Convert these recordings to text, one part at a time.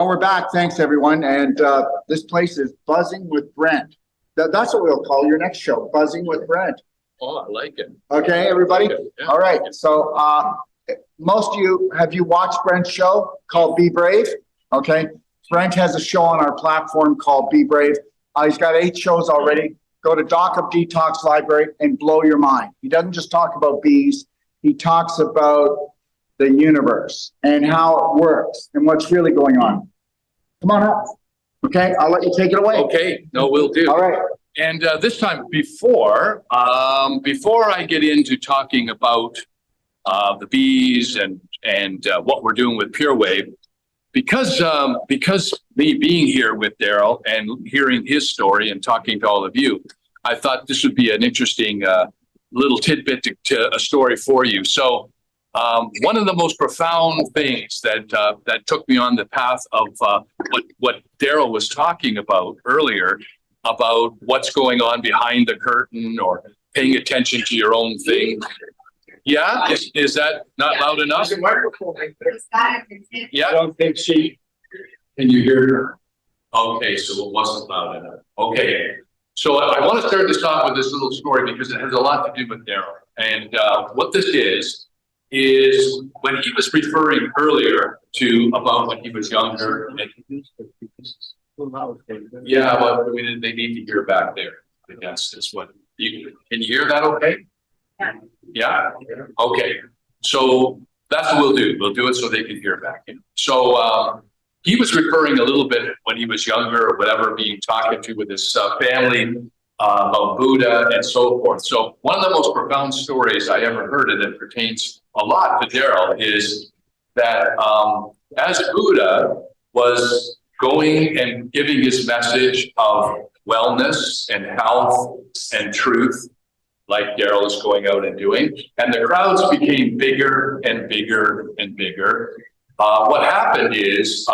We're back. Thanks, everyone. And this place is Buzzing with Brent. That's what we'll call your next show, Buzzing with Brent. Oh, I like it. Okay, everybody? Okay, yeah. All right. So most of you, have you watched Brent's show called Be Brave? Okay. Brent has a show on our platform called Be Brave. He's got 8 shows already. Go to Doc of Detox Library and blow your mind. He doesn't just talk about bees. He talks about the universe and how it works and what's really going on. Come on up. Okay, I'll let you take it away. Okay, no, we'll do. All right. And this time, before I get into talking about the bees and what we're doing with PureWave, because me being here with Daryl and hearing his story and talking to all of you, I thought this would be an interesting little tidbit to a story for you. So one of the most profound things that took me on the path of what Daryl was talking about earlier, about what's going on behind the curtain or paying attention to your own thing. Yeah, is that not loud enough? Yeah. I don't think she. Can you hear her? Okay, so it wasn't loud enough. Okay, so I want to start this off with this little story because it has a lot to do with Daryl. And what this is when he was referring earlier to about when he was younger. Yeah, well, they need to hear back there. I guess is what can you hear that okay? Yeah? Okay. So that's what we'll do. We'll do it so they can hear back. So he was referring a little bit when he was younger or whatever, being talking to with his family about Buddha and so forth. So one of the most profound stories I ever heard, and it pertains a lot to Daryl, is that as Buddha was going and giving his message of wellness and health and truth, like Daryl is going out and doing, and the crowds became bigger and bigger and bigger. What happened is,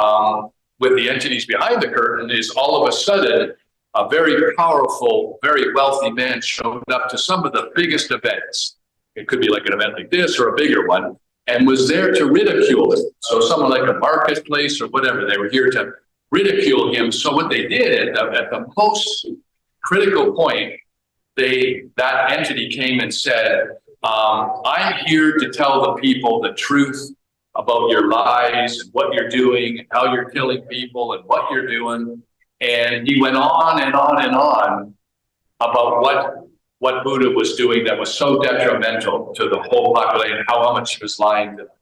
with the entities behind the curtain, is all of a sudden, a very powerful, very wealthy man showed up to some of the biggest events. It could be like an event like this or a bigger one, and was there to ridicule him. So someone like a marketplace or whatever, they were here to ridicule him. So what they did at the most critical point, that entity came and said, I'm here to tell the people the truth about your lies and what you're doing and how you're killing people and what you're doing. And he went on and on and on about what Buddha was doing that was so detrimental to the whole population, how much he was lying to them.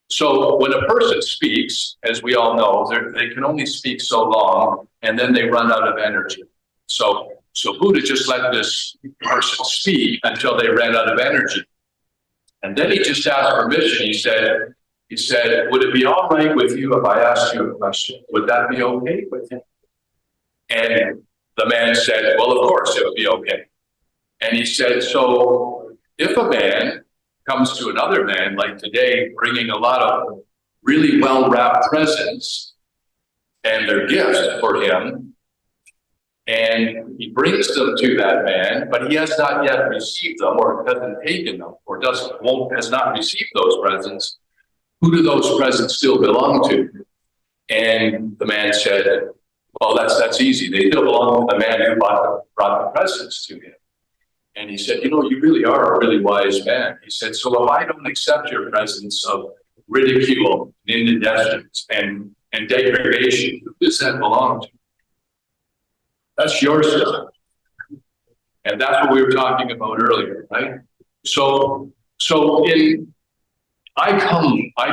So when a person speaks, as we all know, they can only speak so long, and then they run out of energy. So Buddha just let this person speak until they ran out of energy. And then he just asked permission. He said, would it be all right with you if I asked you a question? Would that be okay with you? And the man said, well, of course it would be okay. And he said, so if a man comes to another man, like today, bringing a lot of really well-wrapped presents and their gifts for him, and he brings them to that man, but he has not yet received them or hasn't taken them or has not received those presents, who do those presents still belong to? And the man said, well, that's easy. They still belong to the man who brought the presents to him. And he said, you really are a really wise man. He said, so if I don't accept your presence of ridicule and indigestions and degradation, who does that belong to? That's your stuff. And that's what we were talking about earlier, right? I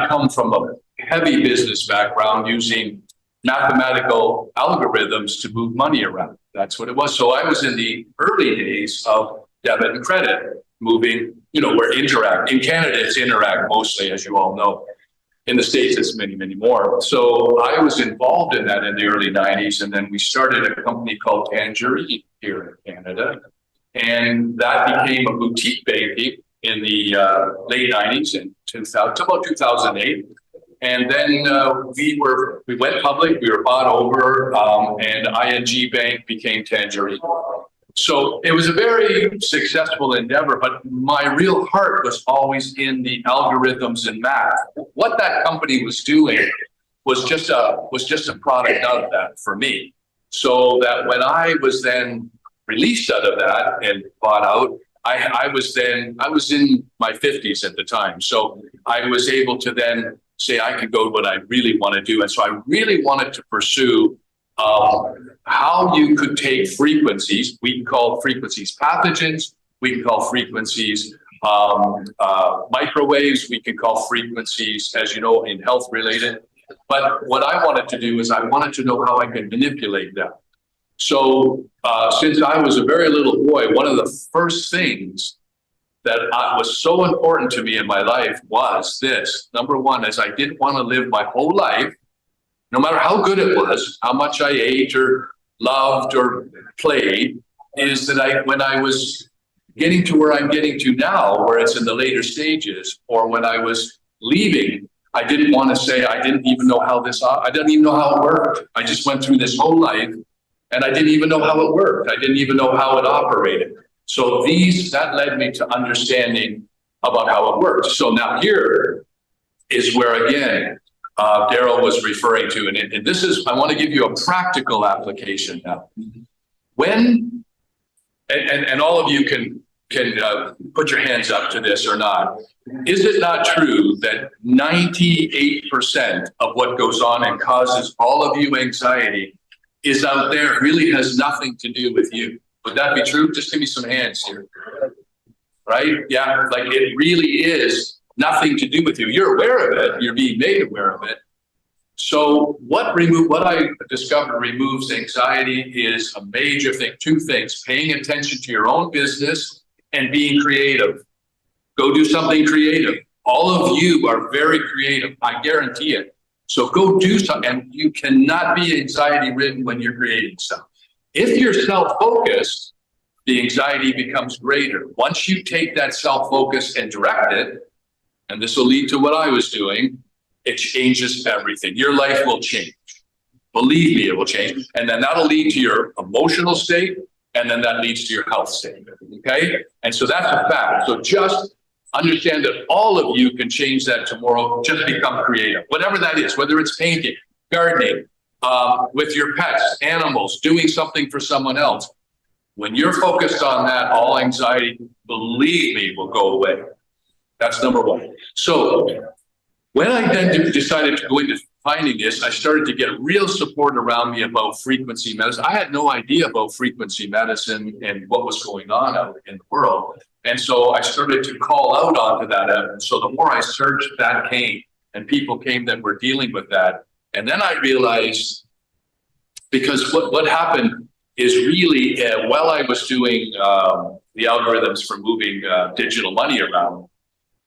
come from a heavy business background using mathematical algorithms to move money around. That's what it was. So I was in the early days of debit and credit, moving, where Interac. In Canada, it's Interac mostly, as you all know. In the States, it's many, many more. So I was involved in that in the early 90s, and then we started a company called Tangerine here in Canada. And that became a boutique banking in the late 90s and 2000, about 2008. And then we went public, we were bought over, and ING Bank became Tangerine. So it was a very successful endeavor, but my real heart was always in the algorithms and math. What that company was doing was just a product of that for me. So that when I was then released out of that and bought out, I was in my 50s at the time. So I was able to then say I could go what I really want to do. And so I really wanted to pursue how you could take frequencies. We can call frequencies pathogens. We can call frequencies microwaves. We can call frequencies, as you know, in health related. But what I wanted to do is I wanted to know how I could manipulate them. So since I was a very little boy, one of the first things that was so important to me in my life was this. Number one is I didn't want to live my whole life, no matter how good it was, how much I ate or loved or played, is that when I was getting to where I'm getting to now, where it's in the later stages, or when I was leaving, I didn't want to say I didn't even know how I didn't even know how it worked. I just went through this whole life and I didn't even know how it worked. I didn't even know how it operated. So that led me to understanding about how it worked. So now here is where, again, Daryl was referring to, and this is, I want to give you a practical application now. When, and all of you can put your hands up to this or not. Is it not true that 98% of what goes on and causes all of you anxiety is out there, really has nothing to do with you? Would that be true? Just give me some hands here. Right? Yeah, like it really is nothing to do with you. You're aware of it. You're being made aware of it. So what I discovered removes anxiety is a major thing. Two things: paying attention to your own business and being creative. Go do something creative. All of you are very creative. I guarantee it. So go do something. And you cannot be anxiety ridden when you're creating stuff. If you're self-focused, the anxiety becomes greater. Once you take that self-focus and direct it, and this will lead to what I was doing, it changes everything. Your life will change. Believe me, it will change. And then that'll lead to your emotional state, and then that leads to your health state, okay? And so that's a fact. So just understand that all of you can change that tomorrow. Just become creative, whatever that is, whether it's painting, gardening, with your pets, animals, doing something for someone else. When you're focused on that, all anxiety, believe me, will go away. That's number one. So when I then decided to go into finding this, I started to get real support around me about frequency medicine. I had no idea about frequency medicine and what was going on out in the world. And so I started to call out onto that evidence. So the more I searched, that came, and people came that were dealing with that. And then I realized, because what happened is really, while I was doing the algorithms for moving digital money around,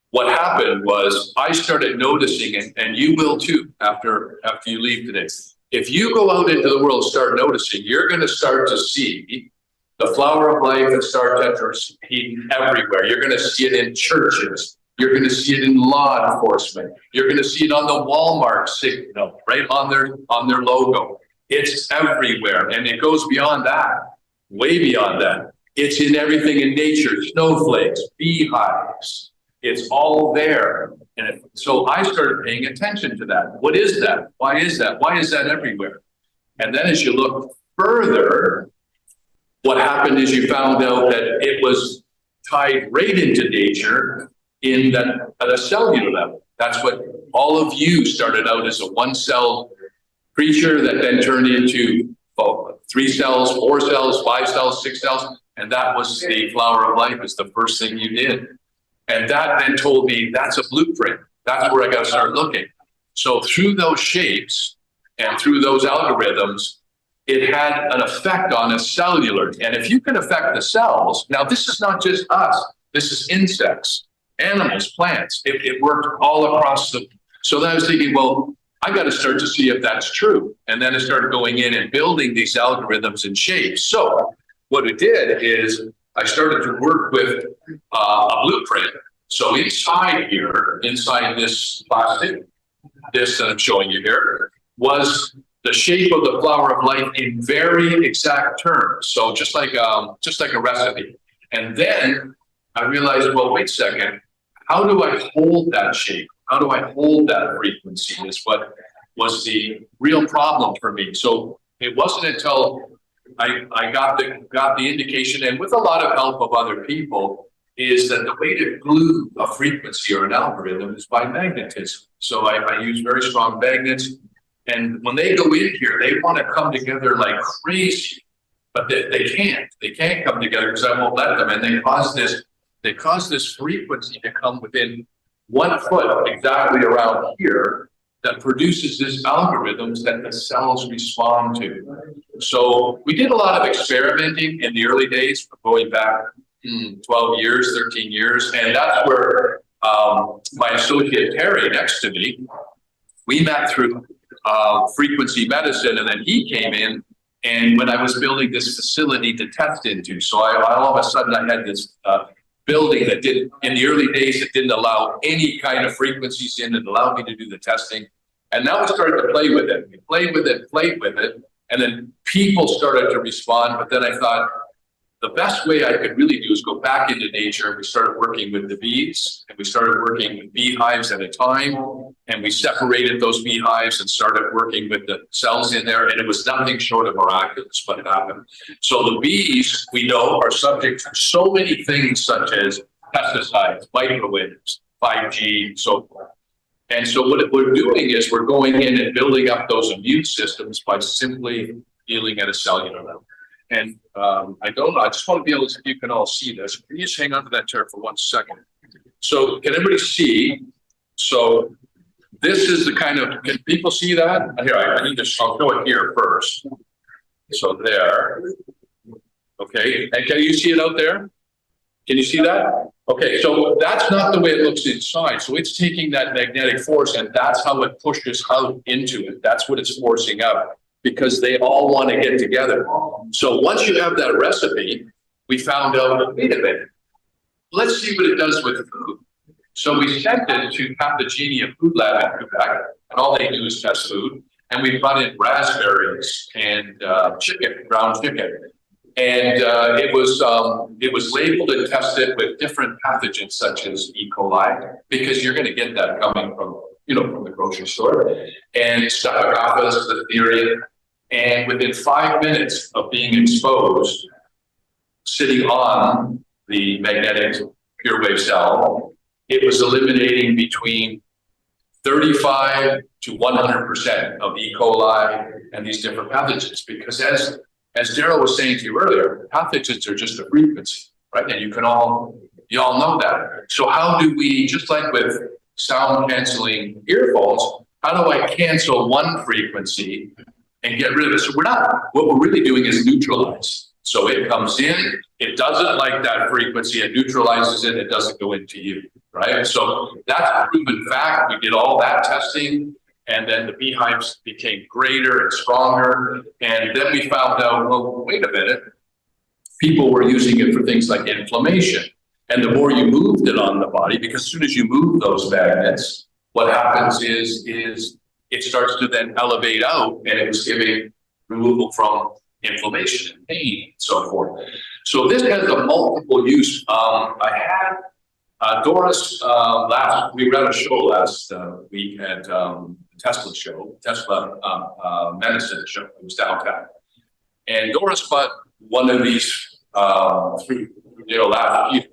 what happened was I started noticing, and you will too after you leave today. If you go out into the world and start noticing, you're going to start to see the flower of life and star tetrahedron everywhere. You're going to see it in churches. You're going to see it in law enforcement. You're going to see it on the Walmart signal, right on their logo. It's everywhere, and it goes beyond that, way beyond that. It's in everything in nature: snowflakes, beehives. It's all there. And so I started paying attention to that. What is that? Why is that? Why is that everywhere? And then as you look further, what happened is you found out that it was tied right into nature at a cellular level. That's what all of you started out as, a one-cell creature that then turned into 3 cells, 4 cells, 5 cells, 6 cells. And that was the flower of life, is the first thing you did. And that then told me that's a blueprint. That's where I got to start looking. So through those shapes and through those algorithms, it had an effect on a cellular. And if you can affect the cells, now this is not just us, this is insects, animals, plants. It worked all across so then I was thinking, well, I got to start to see if that's true. And then I started going in and building these algorithms and shapes. So what it did is I started to work with a blueprint. So inside this plastic, this that I'm showing you here, was the shape of the flower of life in very exact terms. So just like a recipe. And then I realized, well, wait a second, how do I hold that shape? How do I hold that frequency is what was the real problem for me. So it wasn't until I got the indication, and with a lot of help of other people, is that the way to glue a frequency or an algorithm is by magnetism. So I use very strong magnets, and when they go in here, they want to come together like crazy, but they can't come together because I won't let them, and they cause this frequency to come within 1 foot exactly around here that produces this algorithms that the cells respond to. So we did a lot of experimenting in the early days, going back 12 years, 13 years. And that's where my associate Terry next to me, we met through frequency medicine, and then he came in and when I was building this facility to test into. So I all of a sudden I had this building that in the early days, it didn't allow any kind of frequencies in. It allowed me to do the testing. And now we started to play with it. We played with it. And then people started to respond. But then I thought the best way I could really do is go back into nature. And we started working with the bees, and we started working with beehives at a time. And we separated those beehives and started working with the cells in there. And it was nothing short of miraculous what happened. So the bees, we know, are subject to so many things such as pesticides, microwaves, 5G, and so forth. And so what we're doing is we're going in and building up those immune systems by simply dealing at a cellular level. And I just want to be able to, if you can all see this. Can you just hang on to that chair for 1 second? So can everybody see? So this is the kind of, can people see that? Here, I need to show it here first. So there. Okay, and can you see it out there? Can you see that? Okay, so that's not the way it looks inside. So it's taking that magnetic force, and that's how it pushes out into it. That's what it's forcing out, because they all want to get together. So once you have that recipe, we found out, wait a minute, let's see what it does with food. So we sent it to Pathogenia Food Lab in Quebec, and all they do is test food. And we brought in raspberries and chicken, ground chicken. And it was labeled and tested with different pathogens such as E. coli, because you're going to get that coming from the grocery store, and Staphylococcus, Listeria. And within 5 minutes of being exposed, sitting on the magnetic pure wave cell, it was eliminating between 35 to 100% of E. coli and these different pathogens, because as Daryl was saying to you earlier, pathogens are just a frequency, right? And you all know that. So how do we, just like with sound canceling earphones, how do I cancel one frequency and get rid of it? So what we're really doing is neutralize. So it comes in, it doesn't like that frequency, it neutralizes it, it doesn't go into you, right? So that's a proven fact. We did all that testing. And then the beehives became greater and stronger. And then we found out, well, wait a minute, people were using it for things like inflammation. And the more you moved it on the body, because as soon as you move those magnets, what happens is it starts to then elevate out, and it was giving removal from inflammation and pain and so forth. So this has a multiple use. I had Doris, we ran a show last week at Tesla medicine show. It was downtown, and Doris bought one of these last year,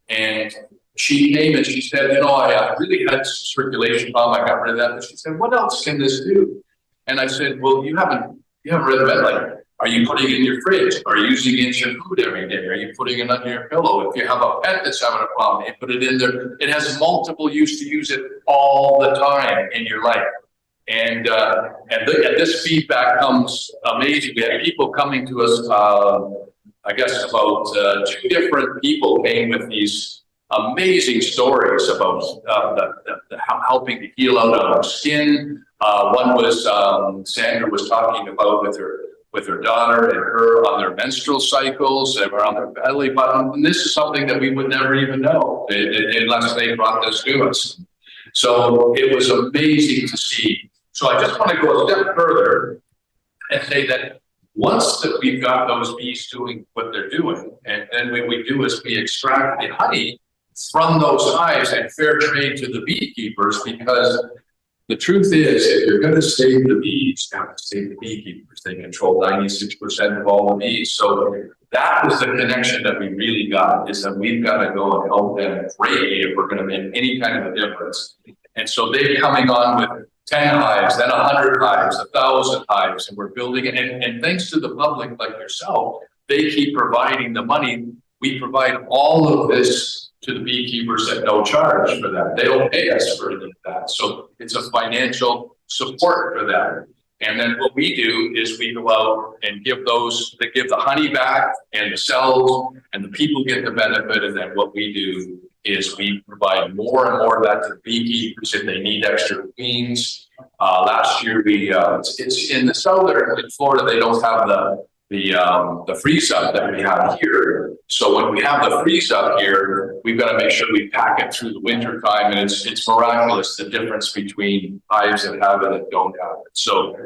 and she came and she said, I really had circulation problem. I got rid of that. And she said, what else can this do? And I said, well, you haven't read the med. Like, are you putting it in your fridge? Are you using it in your food every day? Are you putting it under your pillow? If you have a pet that's having a problem, you put it in there. It has multiple use to use it all the time in your life. And this feedback comes amazing. We had people coming to us, I guess about 2 different people came with these amazing stories about helping to heal out on our skin. One was Sandra was talking about with her daughter and her on their menstrual cycles and around their belly button. And this is something that we would never even know unless they brought this to us. So it was amazing to see. So I just want to go a step further and say that once that we've got those bees doing what they're doing, and then what we do is we extract the honey from those hives and fair trade to the beekeepers, because the truth is, if you're gonna save the bees, you have to save the beekeepers. They control 96% of all the bees. So that was the connection that we really got, is that we've got to go and help them greatly if we're gonna make any kind of a difference. And so they're coming on with 10 hives, then 100 hives, 1,000 hives, and we're building it. And thanks to the public like yourself, they keep providing the money. We provide all of this to the beekeepers at no charge for that. They don't pay us for any of that. So it's a financial support for them. And then what we do is we go out and give the honey back and the cells, and the people get the benefit. And then what we do is we provide more and more of that to the beekeepers if they need extra queens. Last year it's in the southern, in Florida, they don't have the freeze up that we have here. So when we have the freeze up here, we've got to make sure we pack it through the winter time, and it's miraculous the difference between hives that have it and don't have it. So,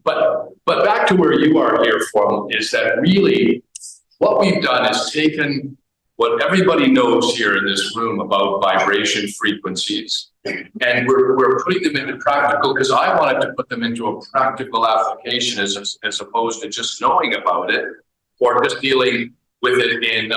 but back to where you are here from, is that really what we've done is taken what everybody knows here in this room about vibration frequencies, and we're putting them into practical, because I wanted to put them into a practical application as opposed to just knowing about it or just dealing with it in,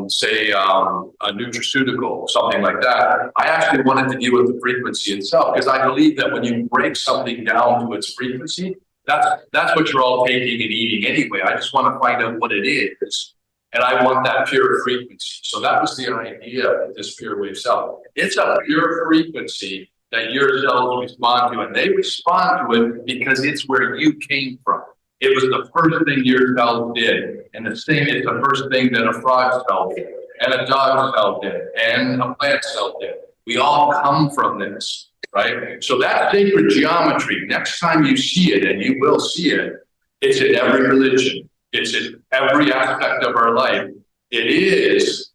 say, a nutraceutical, something like that. I actually wanted to deal with the frequency itself, because I believe that when you break something down to its frequency, that's what you're all taking and eating anyway. I just want to find out what it is. And I want that pure frequency. So that was the idea of this Pure Wave cell. It's a pure frequency that your cells respond to, and they respond to it because it's where you came from. It was the first thing your cells did, and the same is the first thing that a frog cell did, and a dog cell did, and a plant cell did. We all come from this, right? So that sacred geometry, next time you see it, and you will see it, it's in every religion. It's in every aspect of our life. It is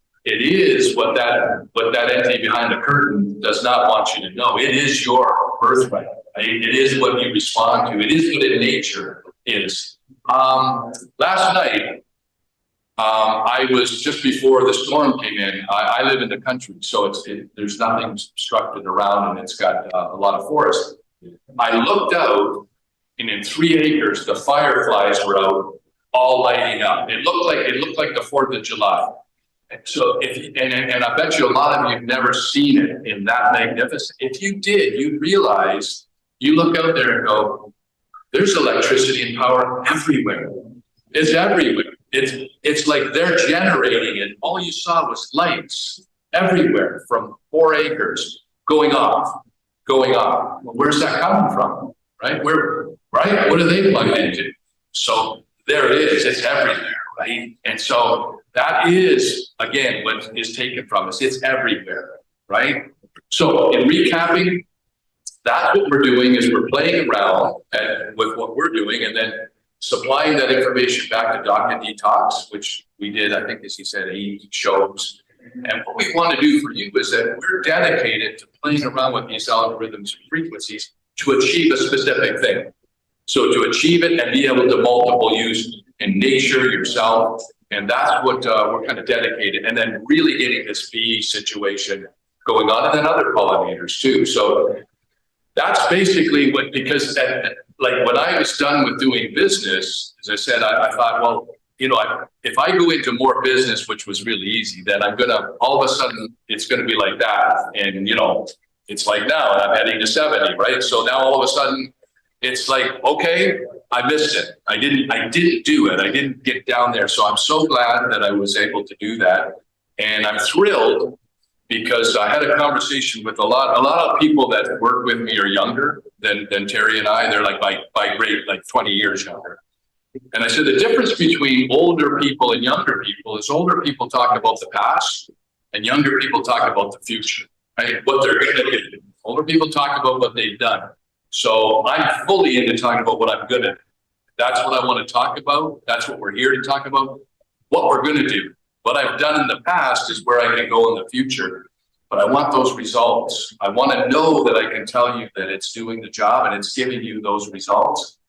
what that entity behind the curtain does not want you to know. It is your birthright. Right? It is what you respond to. It is what in nature is. Last night, I was, just before the storm came in, I live in the country, so there's nothing obstructed around, and it's got a lot of forest. I looked out, and in 3 acres, the fireflies were out, all lighting up. It looked like the 4th of July. So and I bet you a lot of you have never seen it in that magnificent. If you did, you'd realize, you look out there and go, there's electricity and power everywhere. It's everywhere. It's like they're generating it. All you saw was lights everywhere from 4 acres going off. Well, where's that coming from? Right? Right? What are they plugged into? So there it is. It's everywhere, right? And so that is, again, what is taken from us. It's everywhere, right? So in recapping, that's what we're doing, is we're playing around with what we're doing, and then supplying that information back to Doc Detox, which we did, I think, as he said, 8 shows. And what we want to do for you is that we're dedicated to playing around with these algorithms and frequencies to achieve a specific thing. So to achieve it and be able to multiple use in nature, yourself, and that's what we're kind of dedicated. And then really getting this bee situation going on, and then other pollinators too. So that's basically what, because like when I was done with doing business, as I said, I thought, well, you know, if I go into more business, which was really easy, then I'm gonna, all of a sudden, it's gonna be like that. And, you know, it's like now, and I'm heading to 70, right? So now all of a sudden, it's like, okay, I missed it. I didn't do it. I didn't get down there. So I'm so glad that I was able to do that. And I'm thrilled because I had a conversation with a lot of people that work with me are younger than Terry and I. They're like by grade, like 20 years younger. And I said, the difference between older people and younger people is older people talk about the past and younger people talk about the future, right? What they're going to do. Older people talk about what they've done. So I'm fully into talking about what I'm good at. That's what I want to talk about. That's what we're here to talk about. What we're going to do. What I've done in the past is where I can go in the future. But I want those results. I want to know that I can tell you that it's doing the job and it's giving you those results.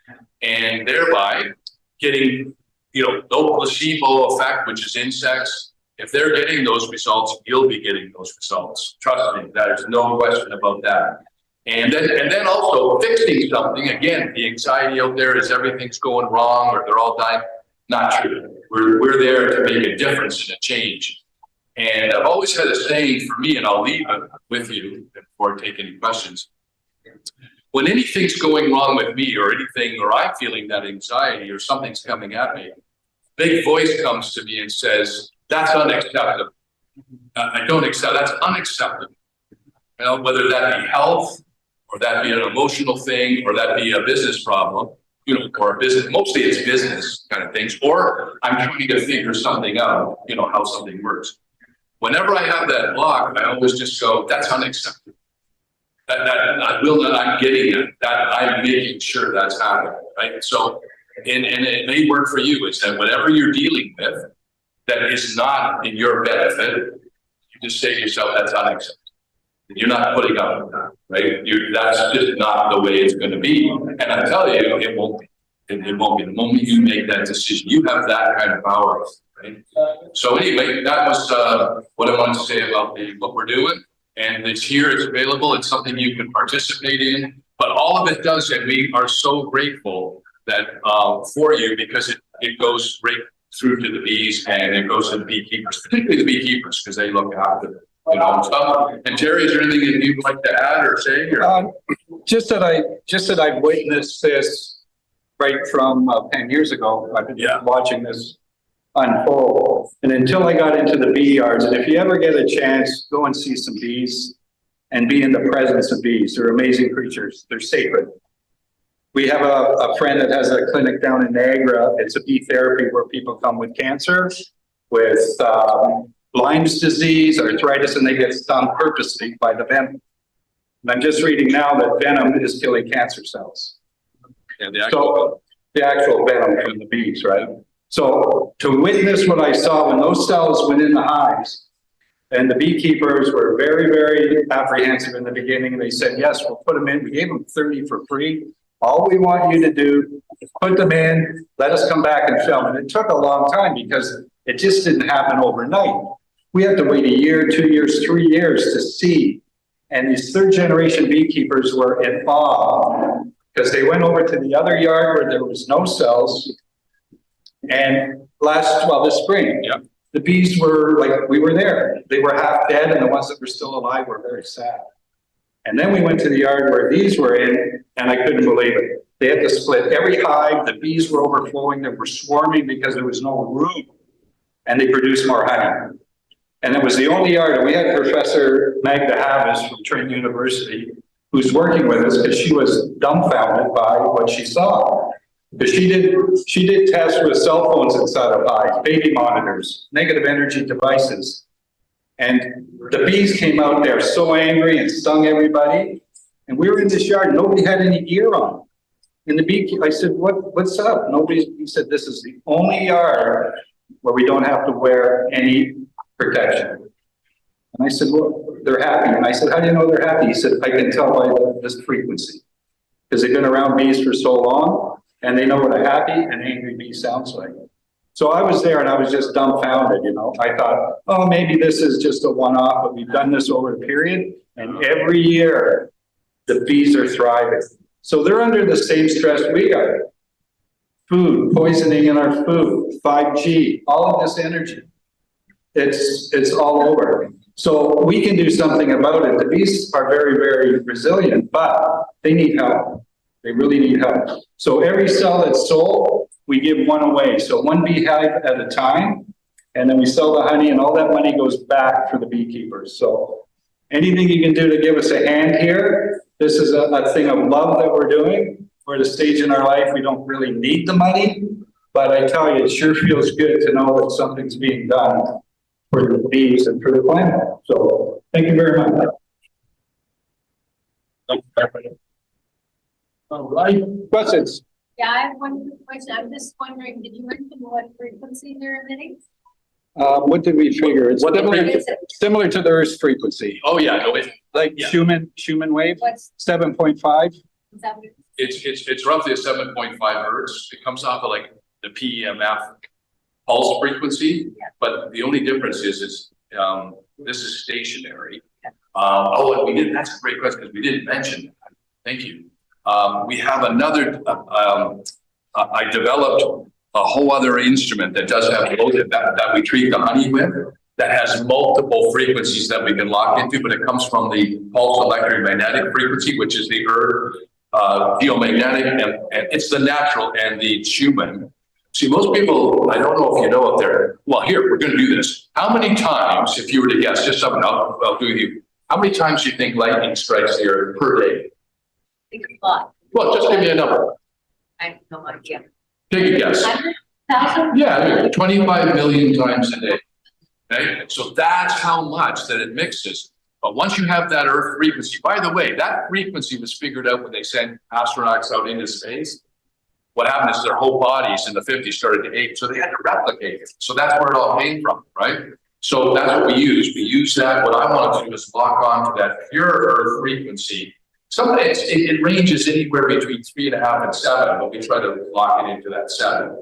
And thereby getting, you know, no placebo effect, which is insects. If they're getting those results, you'll be getting those results. Trust me, there's no question about that. And then also fixing something, again, the anxiety out there is everything's going wrong or they're all dying. Not true. We're there to make a difference and a change. And I've always had a saying for me, and I'll leave it with you before I take any questions. When anything's going wrong with me or anything, or I'm feeling that anxiety or something's coming at me, big voice comes to me and says, that's unacceptable. I don't accept, that's unacceptable. Well, whether that be health, or that be an emotional thing, or that be a business problem, or a business, mostly it's business kind of things, or I'm trying to figure something out, how something works. Whenever I have that block, I always just go, that's unacceptable. That I will not, I'm getting it, that I'm making sure that's happening, right? So, and it may work for you, is that whatever you're dealing with that is not in your benefit, you just say to yourself, that's unacceptable. You're not putting up with that, right? That's just not the way it's going to be. And I tell you, it won't be. It won't be. The moment you make that decision, you have that kind of power, right? So anyway, that was what I wanted to say about what we're doing. And it's here, it's available, it's something you can participate in. But all of it does, and we are so grateful that for you, because it goes right through to the bees and it goes to the beekeepers, particularly the beekeepers, because they look after them. Stuff. And Terry, is there anything that you'd like to add or say? Or? Just that I witnessed this right from 10 years ago. I've been watching this unfold, and until I got into the bee yards. And if you ever get a chance, go and see some bees and be in the presence of bees. They're amazing creatures. They're sacred. We have a friend that has a clinic down in Niagara. It's a bee therapy where people come with cancer, with Lyme's disease, arthritis, and they get stung purposely by the venom. And I'm just reading now that venom is killing cancer cells. Yeah, the actual venom from the bees, right? So to witness what I saw when those cells went in the hives, and the beekeepers were very, very apprehensive in the beginning, and they said, yes, we'll put them in. We gave them 30 for free. All we want you to do is put them in, let us come back and film. And it took a long time because it just didn't happen overnight. We had to wait a year, 2 years, 3 years to see. And these third generation beekeepers were in awe because they went over to the other yard where there was no cells. And this spring, the bees were like, we were there. They were half dead, and the ones that were still alive were very sad. And then we went to the yard where these were in, and I couldn't believe it. They had to split every hive. The bees were overflowing. They were swarming because there was no room, and they produced more honey. And it was the only yard, and we had Professor Magda Havis from Trent University, who's working with us because she was dumbfounded by what she saw. Because she did tests with cell phones inside of hives, baby monitors, negative energy devices. And the bees came out there so angry and stung everybody. And we were in this yard, nobody had any gear on. And I said, what's up? He said, this is the only yard where we don't have to wear any protection. And I said, well, they're happy. And I said, how do you know they're happy? He said, I can tell by this frequency. Because they've been around bees for so long, and they know what a happy and angry bee sounds like. So I was there and I was just dumbfounded, I thought, oh, maybe this is just a one-off, but we've done this over a period, and every year the bees are thriving. So they're under the same stress we are. Food, poisoning in our food, 5G, all of this energy. It's all over. So we can do something about it. The bees are very, very resilient, but they need help. They really need help. So every cell that's sold, we give one away. So one beehive at a time, and then we sell the honey, and all that money goes back for the beekeepers. So anything you can do to give us a hand here, this is a thing of love that we're doing. We're at a stage in our life, we don't really need the money, but I tell you, it sure feels good to know that something's being done for the bees and for the planet. So thank you very much. All right, questions? Yeah, I have one quick question. I'm just wondering, did you mention what frequency they're emitting? What did we figure? It's similar to the Earth's frequency. Oh yeah, no, Schumann wave. What's 7.5. is that? What it's roughly a 7.5 hertz. It comes off of like the PEMF pulse frequency, but the only difference is this is stationary. And we didn't. That's a great question because we didn't mention that. Thank you. We have another, I developed a whole other instrument that does have that we treat the honey with, that has multiple frequencies that we can lock into, but it comes from the pulse electromagnetic frequency, which is the earth, geomagnetic, and it's the natural and the human. See, most people, I don't know if you know out there, well, here, we're going to do this. How many times, if you were to guess, just something I'll do with you, how many times do you think lightning strikes the earth per day? Think a lot. Well, just give me a number. I have no idea. Take a guess. 100,000? Yeah, 25 million times a day. Okay, so that's how much that it mixes. But once you have that earth frequency, by the way, that frequency was figured out when they sent astronauts out into space. What happened is their whole bodies in the 50s started to age, so they had to replicate it. So that's where it all came from, right? So that's what we use. We use that. What I want to do is lock onto that pure earth frequency. Sometimes it ranges anywhere between 3.5 and 7, but we try to lock it into that 7.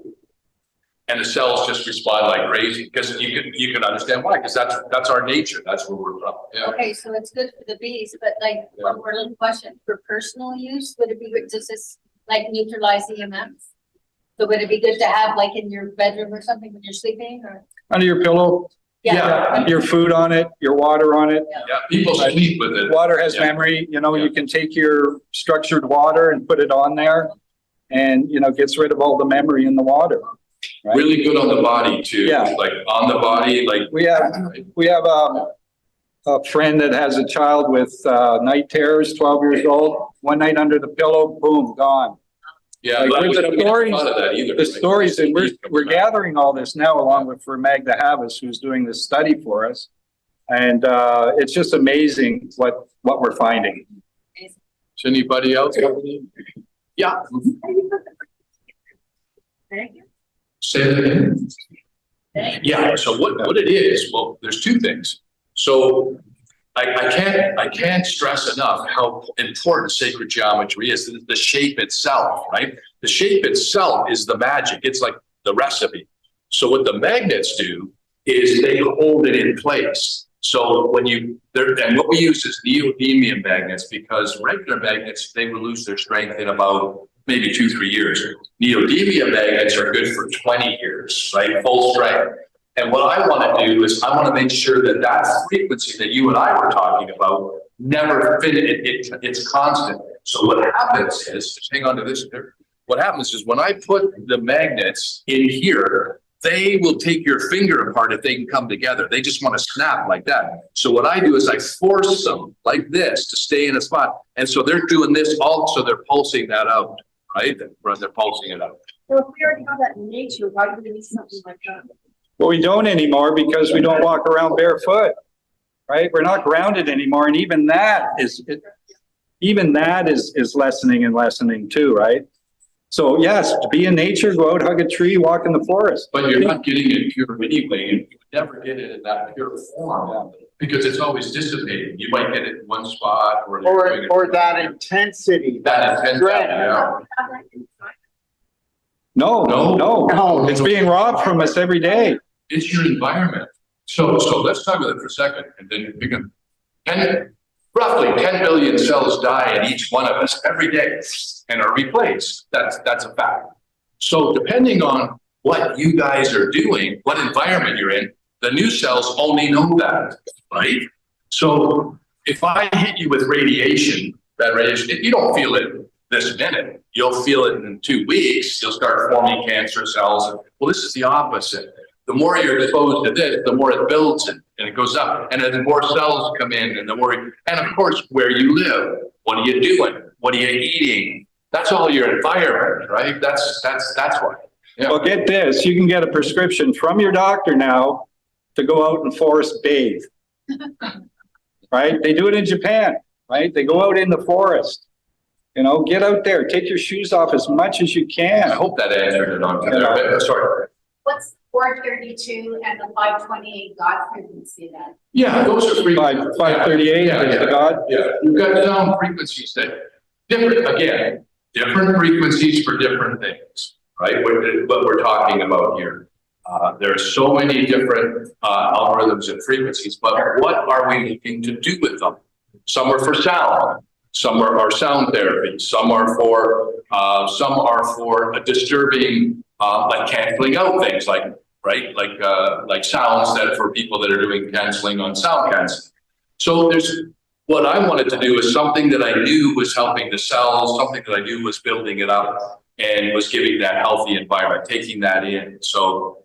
And the cells just respond like crazy, because you can understand why, because that's our nature. That's where we're from. Yeah. Okay, so it's good for the bees, but like, one more little question, for personal use, would it be good, does this like neutralize EMFs? So would it be good to have like in your bedroom or something when you're sleeping, or? Under your pillow, Yeah. your food on it, your water on it. Yeah, people sleep with it. Water has Yeah. memory, you know, Yeah. you can take your structured water and put it on there and, you know, gets rid of all the memory in the water. Right? Really good on the body too. Yeah. Like on the body, like. We have a friend that has a child with night terrors, 12 years old. One night under the pillow, boom, gone. Yeah. Like, but there's we the never stories- thought of that either. The stories, and we're gathering all this now along with for Magda Havas, who's doing this study for us. And it's just amazing what we're finding. Does anybody else? Yeah. Thank you. Say it again. Yeah, so what it is, well, there's two things. So I can't stress enough how important sacred geometry is, the shape itself, right? The shape itself is the magic. It's like the recipe. So what the magnets do is they hold it in place. So and what we use is neodymium magnets, because regular magnets, they will lose their strength in about maybe 2-3 years. Neodymium magnets are good for 20 years, right? Full strength. And what I want to do is I want to make sure that that frequency that you and I were talking about never it's constant. So what happens is, just hang on to this here. What happens is when I put the magnets in here, they will take your finger apart if they can come together. They just want to snap like that. So what I do is I force them like this to stay in a spot. And so they're doing this also, they're pulsing that out, right? They're pulsing it out. So if we already have that in nature, why do we need something like that? Well, we don't anymore because we don't walk around barefoot, right? We're not grounded anymore. And even that is lessening and lessening too, right? So yes, to be in nature, go out, hug a tree, walk in the forest. But you're not getting it pure anyway. You would never get it in that pure form because it's always dissipating. You might get it in one spot or that intensity. that intense. Dread. Yeah. No. No. It's being robbed from us every day. It's your environment. So let's talk about it for a second, and then you can. Roughly 10 billion cells die in each one of us every day and are replaced. That's a fact. So depending on what you guys are doing, what environment you're in, the new cells only know that, right? So if I hit you with radiation, that radiation, you don't feel it this minute. You'll feel it in 2 weeks. You'll start forming cancer cells. Well, this is the opposite. The more you're exposed to this, the more it builds and it goes up. And then the more cells come in and and of course, where you live, what are you doing? What are you eating? That's all your environment, right? That's why. Yeah. Well, get this, you can get a prescription from your doctor now to go out and forest bathe. Right? They do it in Japan, right? They go out in the forest. You know, get out there, take your shoes off as much as you I can. hope that answered it on there. Sorry. What's 432 and the 528 God frequency then? Yeah, those are Five 538 Yeah, is yeah. the God. Yeah, you've got sound frequencies that different frequencies for different things, right? What we're talking about here. There are so many different algorithms and frequencies, but what are we looking to do with them? Some are for sound, Some are sound therapy, some are for disturbing, like canceling out things like, right? Like sounds that for people that are doing canceling on sound canceling. So what I wanted to do is something that I knew was helping the cells, something that I knew was building it up and was giving that healthy environment, taking that in. So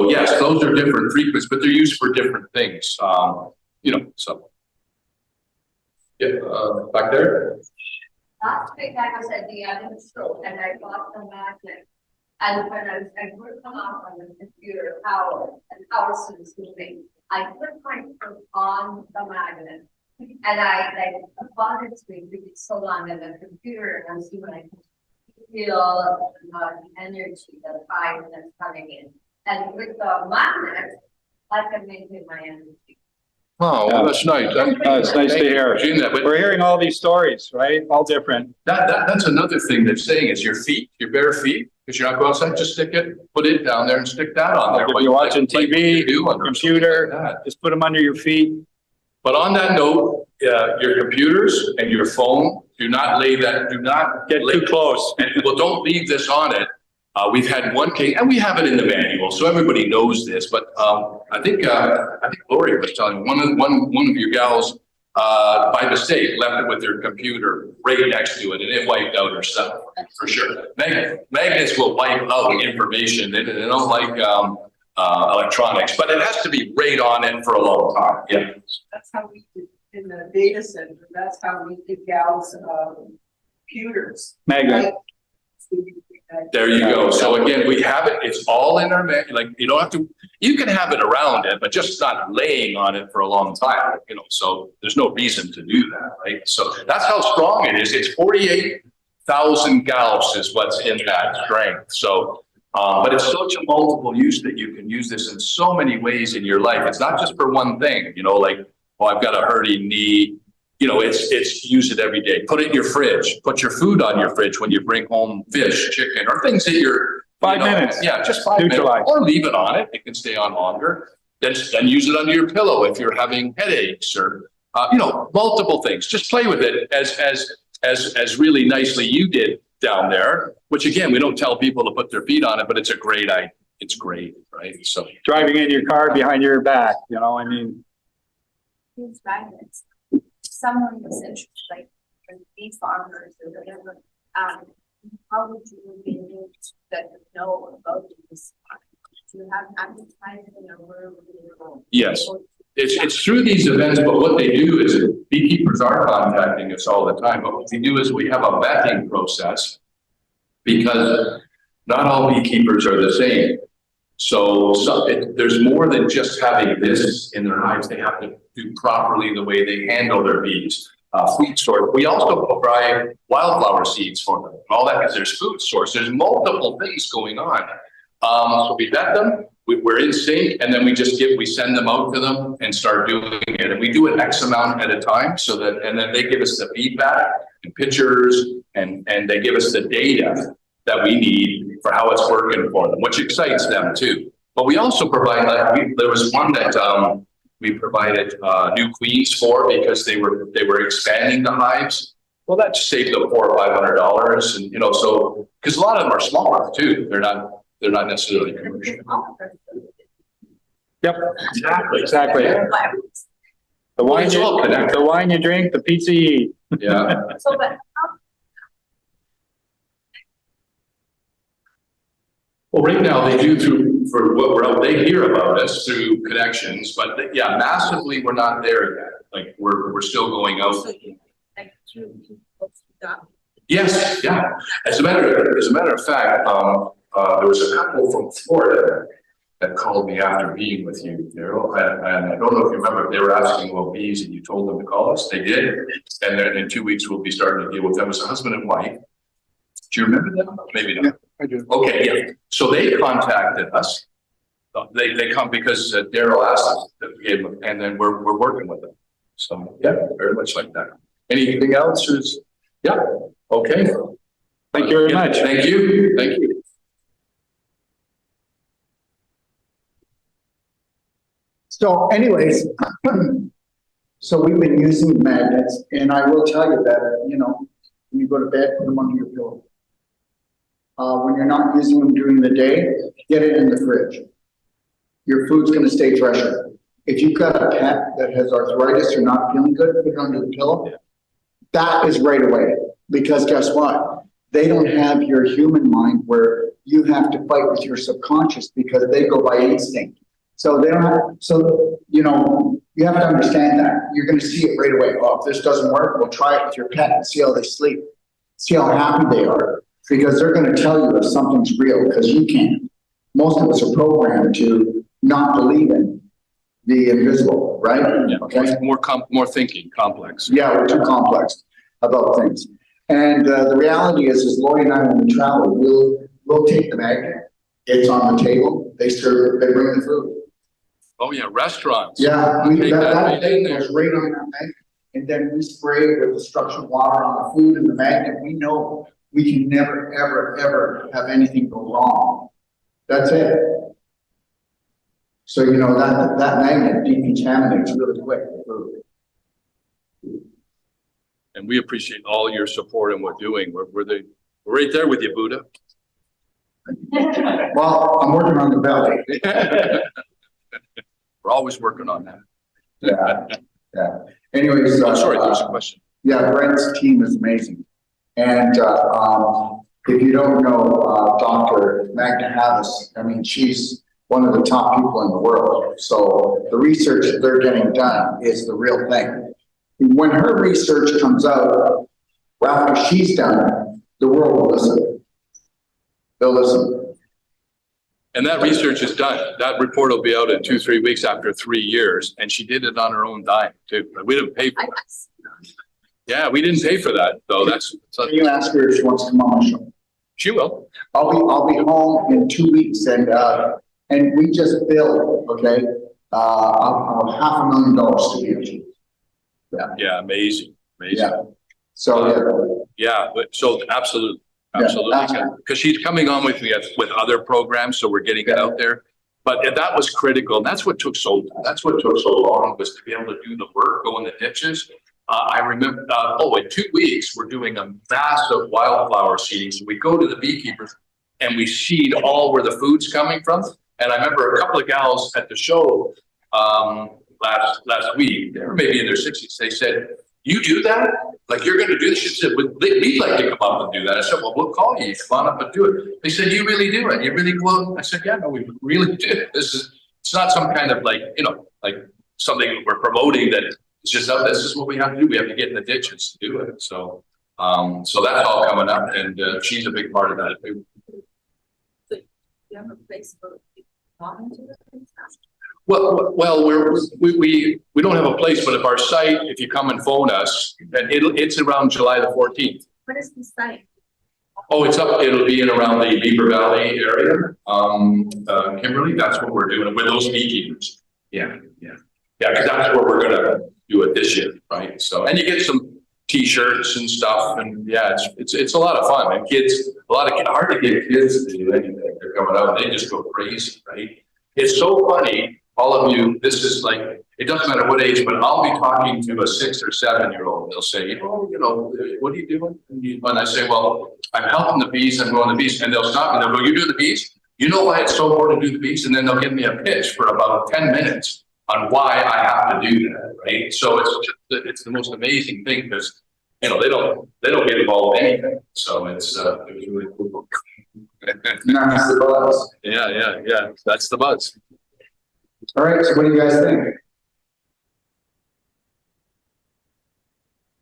yes, those are different treatments, but they're used for different things. So. Yeah, back there. Last week I was at the other store and I bought the magnet. And when I put them off on the computer, how is moving, I put my foot on the magnet. And I bought it to me because it's so long on the computer and I see when I feel the energy, the fire that's coming in. And with the magnet, I can maintain my energy. Oh, well, that's nice. It's nice to hear. Seeing that, but We're hearing all these stories, right? All different. that's another thing that's saying is your feet, your bare feet, because you're not going outside, just put it down there and stick that on there. Like if you're watching TV, you do on computer, something like that. just put them under your feet. But on that note, your computers and your phone, do not Get too close. well, don't leave this on it. We've had one case, and we have it in the manual, so everybody knows this. But I think Lori was telling me one of your gals by mistake left it with their computer right next to it, and it wiped out her stuff for sure. Magnets will wipe out information. They don't like electronics, but it has to be right on it for a long time. Yeah. That's how we did in the data center. That's how we did gals computers. Magnet. There you go. So again, we have it. It's all in our like you don't have to. You can have it around it, but just not laying on it for a long time. So there's no reason to do that, right? So that's how strong it is. It's 48,000 Gauss is what's in that strength. So, but it's such a multiple use that you can use this in so many ways in your life. It's not just for one thing. Like, I've got a hurting knee. It's use it every day. Put it in your fridge. Put your food on your fridge when you bring home fish, chicken, or things that you're 5 minutes. Yeah, just 5 minutes. Or leave it on it. It can stay on longer. Then use it under your pillow if you're having headaches or multiple things. Just play with it as really nicely you did down there. Which again, we don't tell people to put their feet on it, but it's a great idea. It's great, right? So Driving in your car behind your back, These magnets. Someone was interested, like for bee farmers or whatever, how would you be able to know about this? Do you have advertising or where would you go? yes, it's through these events, but what they do is beekeepers are contacting us all the time. But what we do is we have a vetting process because not all beekeepers are the same. So there's more than just having this in their hives. They have to do properly the way they handle their bees. Food source. We also provide wildflower seeds for them. All that because there's food source. There's multiple things going on. So we vet them. We're in sync, and then we send them out to them and start doing it. And we do it X amount at a time, and then they give us the feedback and pictures, and they give us the data that we need for how it's working for them, which excites them too. But we also provide there was one that we provided new queens for because they were expanding the hives. Well, that just saved them $400 or $500, and so because a lot of them are smaller too. They're not necessarily commercial. Yep, Exactly. The wine you drink, the pizza you eat. Yeah. So, but Well, right now they do for what they hear about us through connections, but yeah, massively we're not there yet. Like we're still going out. Yes, yeah. As a matter of fact, there was a couple from Florida that called me after being with you, Daryl, and I don't know if you remember, they were asking about bees and you told them to call us. They did, and then in 2 weeks we'll be starting to deal with them. It was a husband and wife. Do you remember them? Maybe not. Yeah, I do. Okay, yeah. So they contacted us. They come because Daryl asked us to give them, and then we're working with them. So yeah, very much like that. Anything else? Yeah. Okay. Thank you very much. Thank you. Thank you. So anyways, So we've been using magnets, and I will tell you that, you know, when you go to bed, put them under your pillow. When you're not using them during the day, get it in the fridge. Your food's gonna stay fresher. If you've got a pet that has arthritis or not feeling good, put it under the pillow. That is right away, because guess what? They don't have your human mind where you have to fight with your subconscious because they go by instinct. So they don't have, so, you know, you have to understand that. You're gonna see it right away. Oh, if this doesn't work, we'll try it with your pet and see how they sleep. See how happy they are, because they're gonna tell you if something's real, because you can't. Most of us are programmed to not believe in the invisible, right? Yeah, Okay. more thinking, complex. Yeah, we're too complex about things. And the reality is Lori and I, when we travel, we'll take the magnet. It's on the table. They serve it. They bring the food. Oh, yeah, restaurants. Yeah, Take that that right thing in there. goes right on that magnet. And then we spray it with the structured water on the food and the magnet. We know we can never, ever, ever have anything go wrong. That's it. So, you know, that magnet decontaminates really quick. The food. And we appreciate all your support and what we're doing. We're right there with you, Buddha. Well, I'm working on the belly. We're always working on that. Yeah. Anyways. Oh, sorry, there was a question. Yeah, Brent's team is amazing. And, if you don't know, Dr. Magda Havas, I mean, she's one of the top people in the world. So the research that they're getting done is the real thing. When her research comes out, after she's done, the world will listen. They'll listen. And that research is done. That report will be out in 2-3 weeks after 3 years. And she did it on her own dime too. We didn't pay for it. Yeah, we didn't pay for that though. Can you ask her if she wants to come on my show? She will. I'll be home in 2 weeks and we just billed, okay, $500,000 to you. Yeah, amazing. Yeah. So, Yeah, but so absolutely. Yeah, Absolutely. absolutely. Because she's coming on with me with other programs. So we're getting it out there. But that was critical. And that's what took so long was to be able to do the work, go in the ditches. I remember, in 2 weeks, we're doing a massive wildflower seeding. So we go to the beekeepers and we seed all where the food's coming from. And I remember a couple of gals at the show last week, they were maybe in their 60s. They said, "You do that? Like you're going to do this?" She said, "We'd like to come up and do that." I said, "Well, we'll call you. Come on up and do it." They said, "You really do it? You really go?" I said, "Yeah, no, we really do. It's not some kind of like something we're promoting that it's just this is what we have to do. We have to get in the ditches to do it." So that's all coming up, and she's a big part of that. You have a place for volunteers? Well, we don't have a place, but if our site, if you come and phone us, and it's around July the 14th. What is the site? Oh, it'll be in around the Beaver Valley area, Kimberly, that's what we're doing with those beekeepers. Yeah, because that's where we're gonna do it this year, right? So, and you get some T-shirts and stuff, and yeah, it's a lot of fun, and hard to get kids to do anything. They're coming out, and they just go crazy, right? It's so funny. All of you, this is like, it doesn't matter what age, but I'll be talking to a 6 or 7-year-old. They'll say, what are you doing? And I say, well, I'm helping the bees. I'm going to the bees. And they'll stop me. They'll go, "You do the bees? You know why it's so important to do the bees?" And then they'll give me a pitch for about 10 minutes on why I have to do that. Right. So it's the most amazing thing because, they don't get involved in anything. So it was really cool. that's the buzz. Yeah. That's the buzz. All right, so what do you guys think?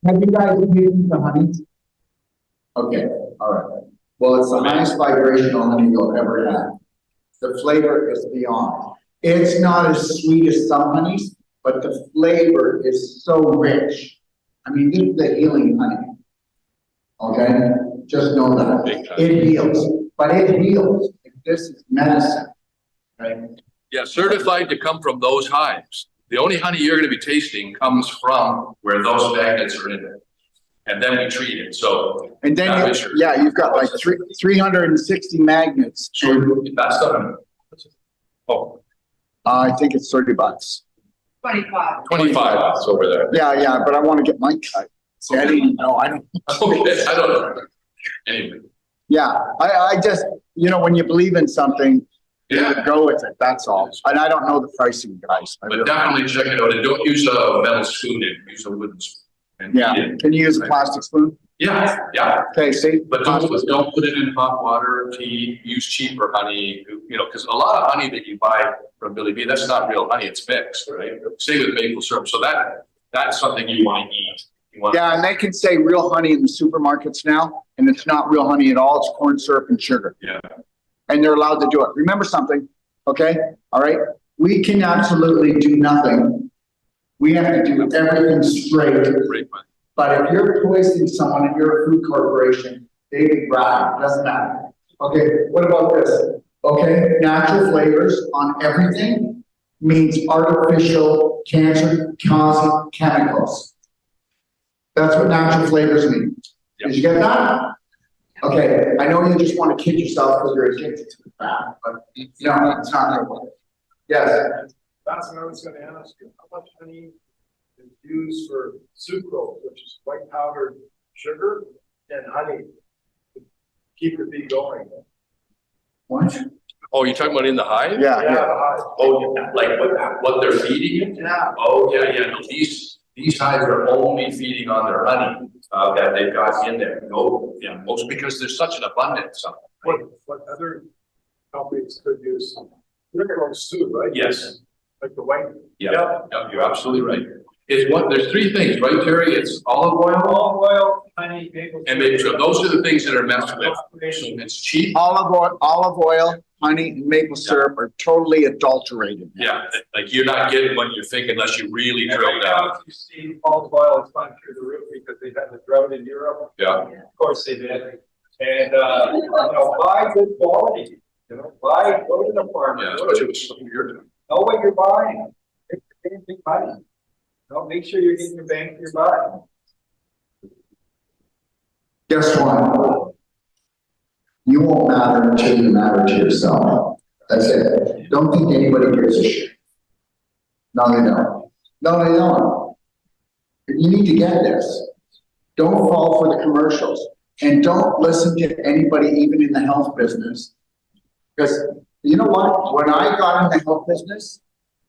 Have you guys used the honey? Okay, all right. Well, it's the highest vibrational honey you'll ever have. The flavor is beyond. It's not as sweet as some honeys, but the flavor is so rich. I mean, this is the healing honey. Okay, just know that. Big time. It heals, but it heals. This is medicine, right? Yeah, certified to come from those hives. The only honey you're going to be tasting comes from where those magnets are in it. And then we treat it. So, And then, you've got like 360 magnets. so that's the, I think it's $30. 25. 25 is over there. Yeah, but I want to get my cut. See, I didn't even know, I don't. Okay, I don't know. Anyway, Yeah, I just, when you believe in something, you yeah, go with it, that's all. And I don't know the pricing, guys. I but really- definitely check it out and don't use a metal spoon, use a wooden spoon. And Yeah, eat it. can you use a plastic spoon? Yeah, yeah, Okay, see? but don't put it in hot water, tea, use cheaper honey, because a lot of honey that you buy from Billy B, that's not real honey, it's mixed, right? Same with maple syrup, so that's something you want to eat. You want- Yeah, and they can say real honey in the supermarkets now, and it's not real honey at all, it's corn syrup and sugar. Yeah, And they're allowed to do it. Remember something, okay? All right? We can absolutely do nothing. We have to do everything straight. great one. But if you're poisoning someone and you're a food corporation, they be right, doesn't matter. Okay, what about this? Okay, natural flavors on everything means artificial cancer-causing chemicals. That's what natural flavors mean. Did you get that? Okay, I know you just want to kid yourself because you're addicted to the fat, but no, it's not gonna work. Yes, That's what I was gonna ask you, how much honey is used for sucrose, which is white powdered sugar and honey? To keep the bee going. what? Oh, you're talking about in the hive? Yeah, yeah. Oh, like what they're feeding it? Yeah. Oh, yeah, no, these hives are only feeding on their honey, that they've got in there. No, yeah, most because there's such an abundance of it. What other companies could use sucrose too, right? Yes, Like the white. yeah, you're absolutely right. There's three things, right, Terry? It's olive oil Olive oil, honey, maple. and maple syrup. Those are the things that are messed with. So it's cheap. Olive oil, honey, and maple syrup are totally adulterated. Yeah, like you're not getting what you're thinking unless you really drill down. You see olive oil has gone through the roof because they've had the drought in Europe. Yeah, Of course they did. And, buy good quality, go to the farm. yeah, especially with some of your. Know what you're buying. Make big money. Make sure you're getting your bang for your buck. Guess what? You won't matter until you matter to yourself. That's it. Don't think anybody gives a shit. No, they don't. No, they don't. You need to get this. Don't fall for the commercials and don't listen to anybody, even in the health business. Because you know what? When I got in the health business,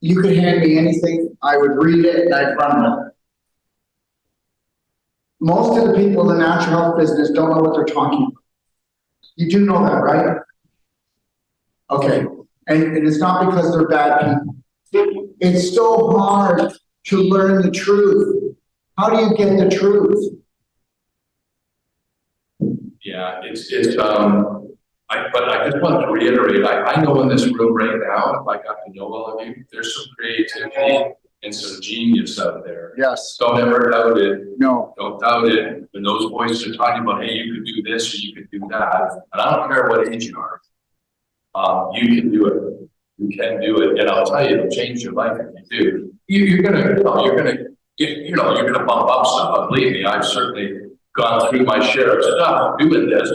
you could hand me anything, I would read it and I'd run with it. Most of the people in the natural health business don't know what they're talking about. You do know that, right? Okay, and it's not because they're bad people. It's so hard to learn the truth. How do you get the truth? Yeah, but I just want to reiterate, I know in this room right now, if I got to know all of you, there's some creativity and some genius out there. Yes, Don't ever doubt it. no, Don't doubt it. When those voices are talking about, hey, you could do this or you could do that, and I don't care what age you are. You can do it. You can do it, and I'll tell you, it'll change your life if you do. You're gonna bump up stuff. Believe me, I've certainly gone through my share of stuff doing this,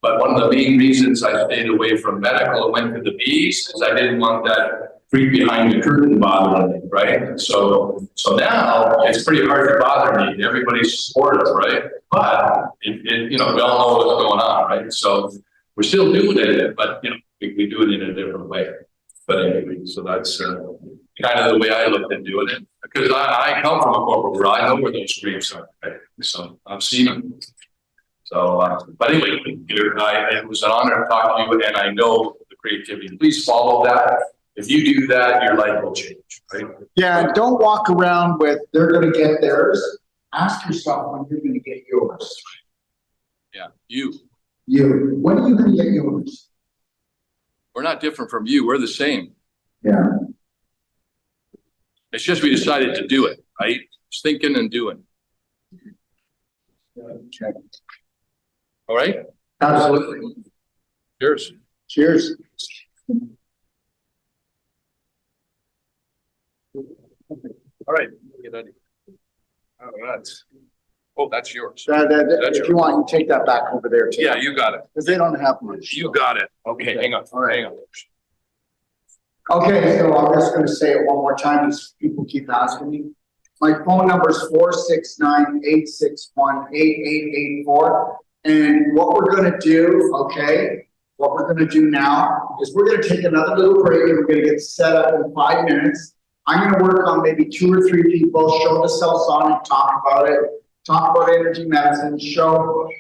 But one of the main reasons I stayed away from medical and went to the bees is I didn't want that freak behind the curtain bothering me, right? So now it's pretty hard to bother me. Everybody's supportive, right? But we all know what's going on, right? So we're still doing it, but we do it in a different way. But anyway, so that's kind of the way I looked at doing it, because I come from a corporate world. I know where those streams are, right? So I've seen them. So, but anyway, it was an honor to talk to you, and I know the creativity. Please follow that. If you do that, your life will change, right? yeah, don't walk around with, they're gonna get theirs. Ask yourself when you're gonna get yours. Yeah, You, when are you gonna get yours? we're not different from you. We're the same. Yeah. It's just we decided to do it, right? Just thinking and doing. Okay. All right? Absolutely. Cheers. Cheers. All right. Get out of here. Oh, that's yours. If you want, you take that back over there too. Yeah, you got it. Because they don't have much. You got it. Okay, hang on. All right. Hang on. Okay, so I'm just gonna say it one more time, as people keep asking me. My phone number is 469-861-8884. And what we're gonna do, okay, what we're gonna do now is we're gonna take another little break and we're gonna get set up in 5 minutes. I'm gonna work on maybe 2 or 3 people, show the Cellsonic, talk about it, talk about energy medicine,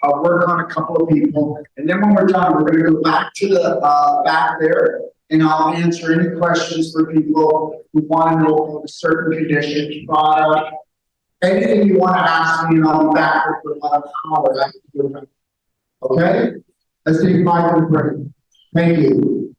work on a couple of people. And then when we're done, we're gonna go back to the, back there, and I'll answer any questions for people who wanna know about a certain condition, product, anything you wanna ask me, and I'll be back for about an hour. Okay? Let's take 5 minute break. Thank you.